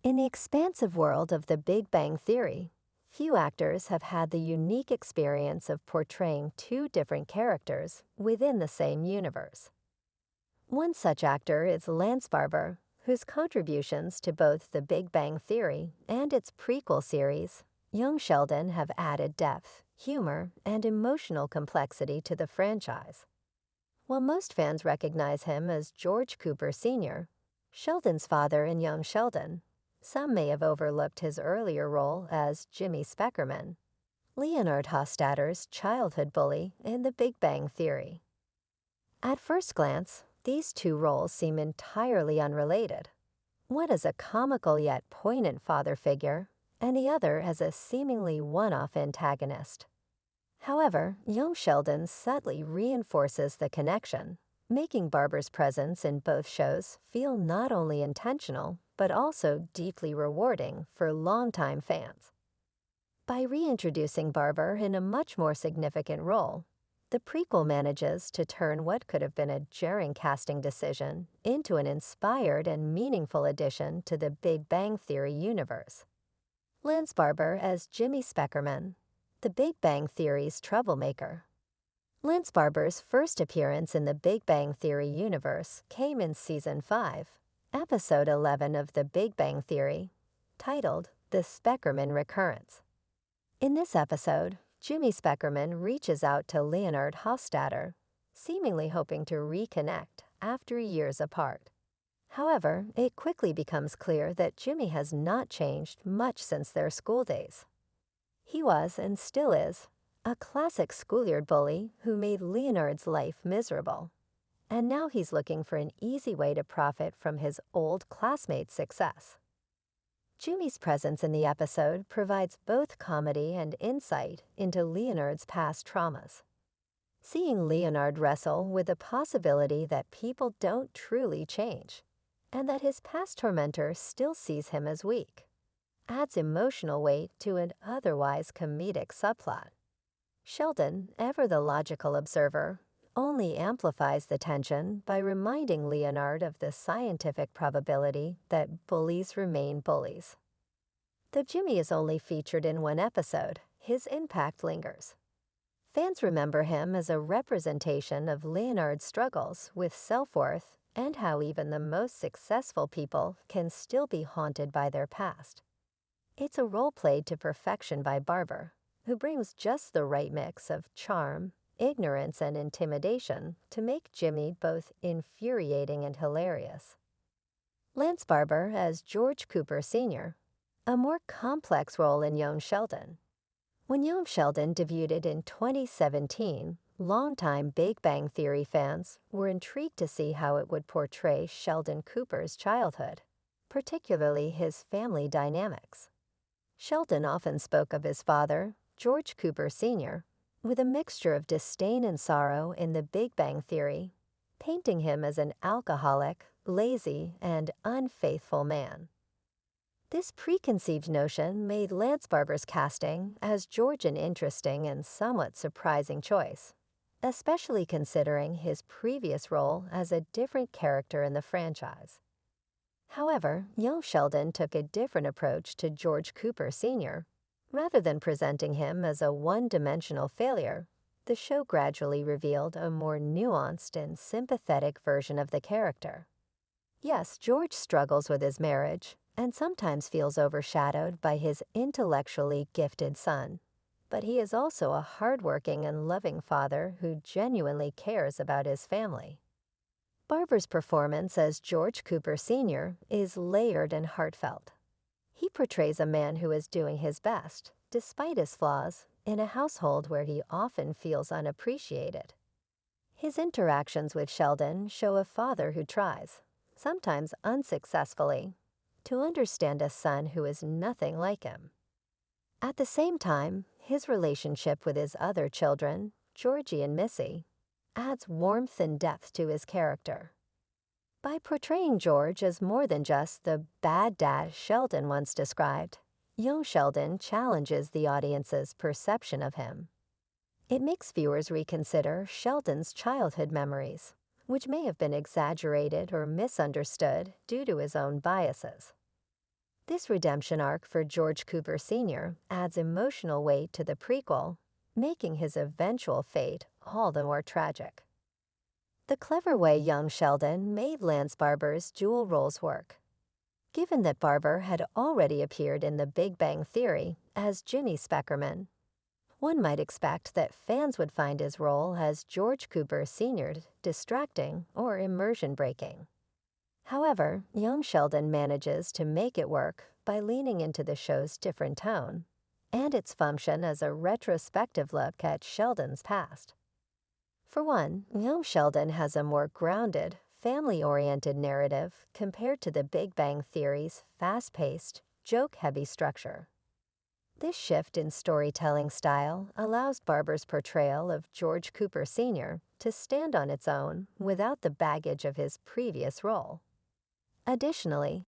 In the expansive world of The Big Bang Theory, few actors have had the unique experience of portraying two different characters within the same universe. One such actor is Lance Barber, whose contributions to both The Big Bang Theory and its prequel series, Young Sheldon, have added depth, humor, and emotional complexity to the franchise. While most fans recognize him as George Cooper Sr., Sheldon's father in Young Sheldon, some may have overlooked his earlier role as Jimmy Speckerman, Leonard Hofstadter's childhood bully in The Big Bang Theory. At first glance, these two roles seem entirely unrelated. One as a comical yet poignant father figure, and the other as a seemingly one-off antagonist. However, Young Sheldon subtly reinforces the connection, making Barber's presence in both shows feel not only intentional, but also deeply rewarding for longtime fans. By reintroducing Barber in a much more significant role, the prequel manages to turn what could have been a jarring casting decision into an inspired and meaningful addition to the Big Bang Theory universe. Lance Barber as Jimmy Speckerman, The Big Bang Theory's troublemaker. Lance Barber's first appearance in the Big Bang Theory universe came in Season 5, Episode 11 of The Big Bang Theory, titled The Speckerman Recurrence. In this episode, Jimmy Speckerman reaches out to Leonard Hofstadter, seemingly hoping to reconnect after years apart. However, it quickly becomes clear that Jimmy has not changed much since their school days. He was, and still is, a classic schoolyard bully who made Leonard's life miserable. And now he's looking for an easy way to profit from his old classmates' success. Jimmy's presence in the episode provides both comedy and insight into Leonard's past traumas. Seeing Leonard wrestle with the possibility that people don't truly change, and that his past tormentor still sees him as weak, adds emotional weight to an otherwise comedic subplot. Sheldon, ever the logical observer, only amplifies the tension by reminding Leonard of the scientific probability that bullies remain bullies. Though Jimmy is only featured in one episode, his impact lingers. Fans remember him as a representation of Leonard's struggles with self-worth and how even the most successful people can still be haunted by their past. It's a role played to perfection by Barber, who brings just the right mix of charm, ignorance, and intimidation to make Jimmy both infuriating and hilarious. Lance Barber as George Cooper Sr., a more complex role in Young Sheldon. When Young Sheldon debuted in 2017, longtime Big Bang Theory fans were intrigued to see how it would portray Sheldon Cooper's childhood, particularly his family dynamics. Sheldon often spoke of his father, George Cooper Sr., with a mixture of disdain and sorrow in The Big Bang Theory, painting him as an alcoholic, lazy, and unfaithful man. This preconceived notion made Lance Barber's casting as George an interesting and somewhat surprising choice, especially considering his previous role as a different character in the franchise. However, Young Sheldon took a different approach to George Cooper Sr. Rather than presenting him as a one-dimensional failure, the show gradually revealed a more nuanced and sympathetic version of the character. Yes, George struggles with his marriage and sometimes feels overshadowed by his intellectually gifted son, but he is also a hardworking and loving father who genuinely cares about his family. Barber's performance as George Cooper Sr. is layered and heartfelt. He portrays a man who is doing his best, despite his flaws, in a household where he often feels unappreciated. His interactions with Sheldon show a father who tries, sometimes unsuccessfully, to understand a son who is nothing like him. At the same time, his relationship with his other children, Georgie and Missy, adds warmth and depth to his character. By portraying George as more than just the bad dad Sheldon once described, Young Sheldon challenges the audience's perception of him. It makes viewers reconsider Sheldon's childhood memories, which may have been exaggerated or misunderstood due to his own biases. This redemption arc for George Cooper Sr. adds emotional weight to the prequel, making his eventual fate all the more tragic. The clever way young Sheldon made Lance Barber's dual roles work. Given that Barber had already appeared in The Big Bang Theory as Ginny Speckerman, one might expect that fans would find his role as George Cooper Sr. distracting or immersion-breaking. However, young Sheldon manages to make it work by leaning into the show's different tone and its function as a retrospective look at Sheldon's past. For one, young Sheldon has a more grounded, family-oriented narrative compared to The Big Bang Theory's fast-paced, joke-heavy structure. This shift in storytelling style allows Barber's portrayal of George Cooper Sr. to stand on its own without the baggage of his previous role. Additionally,